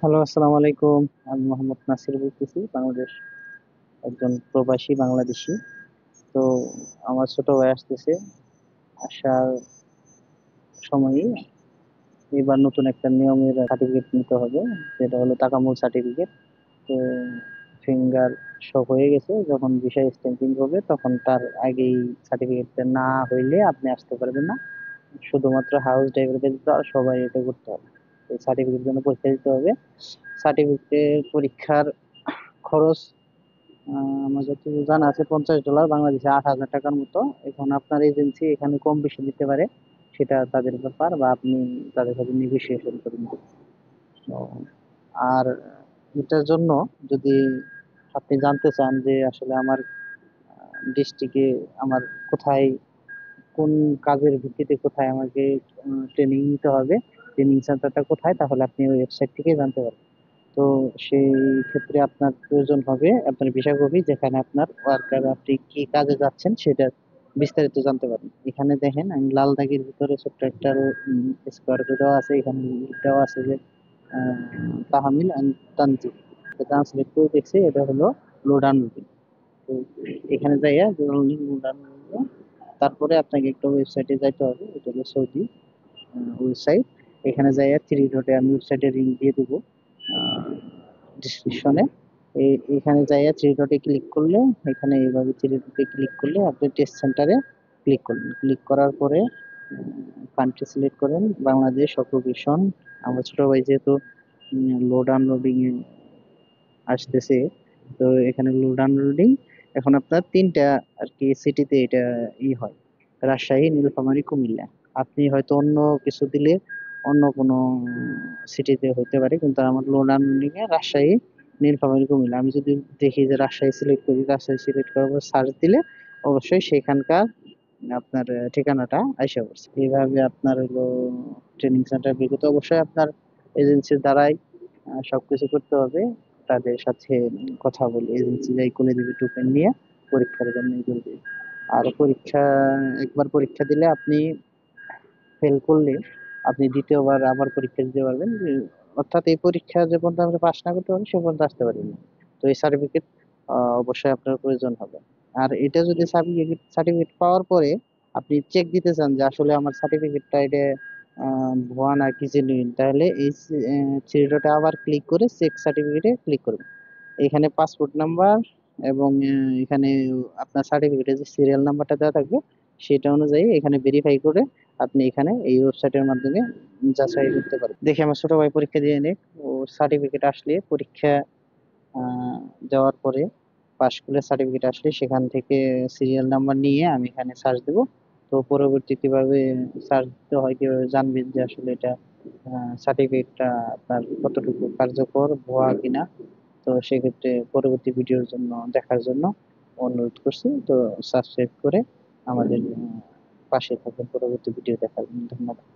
Hello, আসসালামু আলাইকুম। আমি মোহাম্মদ নাসির বলতেছি, বাংলাদেশ, একজন প্রবাসী বাংলাদেশী। তো আমার ছোট ভাই আসতেছে, আসার সময়ই এবার নতুন একটা নিয়মের সার্টিফিকেট নিতে হবে, যেটা হলো তাকামুল সার্টিফিকেট। তো ফিঙ্গার শো হয়ে গেছে, যখন ভিসা স্ট্যাম্পিং হবে তখন তার আগেই সার্টিফিকেটটা না হইলে আপনি আসতে পারবেন না। শুধুমাত্র হাউস ড্রাইভার ব্যতীত আর সবাই এটা করতে হবে। এই সার্টিফিকেটের জন্য পরীক্ষা দিতে হবে। সার্টিফিকেট পরীক্ষার খরচ আমার যতদূর জানা আছে $50, বাংলাদেশে 8,000 টাকার মতো। এখন আপনার এজেন্সি এখানে কম বেশি দিতে পারে, সেটা তাদের ব্যাপার, বা আপনি তাদের সাথে নেগোসিয়েশন করে নিতে। তো আর এটার জন্য যদি আপনি জানতে চান যে আসলে আমার ডিস্ট্রিক্টে আমার কোথায়, কোন কাজের ভিত্তিতে কোথায় আমাকে ট্রেনিং নিতে হবে, ট্রেনিং সেন্টারটা কোথায়, তাহলে আপনি ওই ওয়েবসাইট থেকে জানতে পারবেন। তো সেই ক্ষেত্রে আপনার প্রয়োজন হবে আপনার ভিসা কপি, যেখানে আপনার ওয়ার্কার আপনি কি কাজে যাচ্ছেন সেটা বিস্তারিত জানতে পারেন। এখানে দেখেন, আমি লাল দাগের ভিতরে ছোট্ট একটা স্কোয়ার দেওয়া আছে, এখানে দেওয়া আছে যে আহ, তাহমিল অ্যান্ড তানজিল। ট্রান্সলেট করে দেখছি, এটা হলো লোড আনলোডিং। তো এখানে যাইয়া লোড আনলোডিং, তারপরে আপনাকে একটা ওয়েবসাইটে যাইতে হবে, এটা হলো সৌদি ওয়েবসাইট। এখানে যাইয়া থ্রি ডটে আমি ওয়েবসাইটের লিঙ্ক দিয়ে দেবো ডিসক্রিপশনে। এখানে যাইয়া থ্রি ডটে ক্লিক করলে, এখানে এইভাবে থ্রি ডটে ক্লিক করলে আপনি টেস্ট সেন্টারে ক্লিক করবেন। ক্লিক করার পরে কান্ট্রি সিলেক্ট করেন বাংলাদেশ অকুপেশন। আমার ছোট ভাই যেহেতু লোড আনলোডিং এ আসতেছে, তো এখানে লোড আনলোডিং। এখন আপনার তিনটা আর কি সিটিতে এটা হয়: রাজশাহী, নীলফামারী, কুমিল্লা। আপনি হয়তো অন্য কিছু দিলে অন্য কোনো সিটিতে হতে পারে, কিন্তু আমার লোড আনলোডিং এ রাজশাহী, নীলফামারী, কুমিল্লা। আমি যদি দেখি যে রাজশাহী সিলেক্ট করি, রাজশাহী সিলেক্ট করার পর সার্চ দিলে অবশ্যই সেখানকার আপনার ঠিকানাটা আইসা পড়ছে। এইভাবে আপনার হলো ট্রেনিং সেন্টার বের করতে অবশ্যই আপনার এজেন্সির দ্বারাই সবকিছু করতে হবে। তাদের সাথে কথা বলে এজেন্সি যাই করে দেবে টোকেন নিয়ে, পরীক্ষার জন্য ই করবে। আর পরীক্ষা, একবার পরীক্ষা দিলে আপনি ফেল করলে আপনি দ্বিতীয়বার আবার পরীক্ষা দিতে পারবেন। অর্থাৎ এই পরীক্ষা যে পর্যন্ত আপনি পাস না করতে পারেন সে পর্যন্ত আসতে পারবেন না। তো এই সার্টিফিকেট অবশ্যই আপনার প্রয়োজন হবে। আর এটা যদি সার্টিফিকেট সার্টিফিকেট পাওয়ার পরে আপনি চেক দিতে চান যে আসলে আমার সার্টিফিকেটটা এটা ভুয়া না কি জেনুইন, তাহলে এই থ্রি ডটে আবার ক্লিক করে চেক সার্টিফিকেটে ক্লিক করবেন। এখানে পাসপোর্ট নাম্বার এবং এখানে আপনার সার্টিফিকেটের যে সিরিয়াল নাম্বারটা দেওয়া থাকবে, সেটা অনুযায়ী এখানে ভেরিফাই করে আপনি এখানে এই ওয়েবসাইটের মাধ্যমে যাচাই করতে পারবেন। দেখি আমার ছোট ভাই পরীক্ষা দিয়ে নিক, ও সার্টিফিকেট আসলে পরীক্ষা দেওয়ার পরে পাশ করলে সার্টিফিকেট আসলে সেখান থেকে সিরিয়াল নাম্বার নিয়ে আমি এখানে সার্চ দেব। তো পরবর্তী কিভাবে সার্চ দিতে হয়, কিভাবে জানবেন যে আসলে এটা সার্টিফিকেটটা আপনার কতটুকু কার্যকর, ভুয়া কিনা। তো সেক্ষেত্রে পরবর্তী ভিডিওর জন্য দেখার জন্য অনুরোধ করছি। তো সাবস্ক্রাইব করে আমাদের পাশে থাকুন পরবর্তী ভিডিও দেখার জন্য। ধন্যবাদ।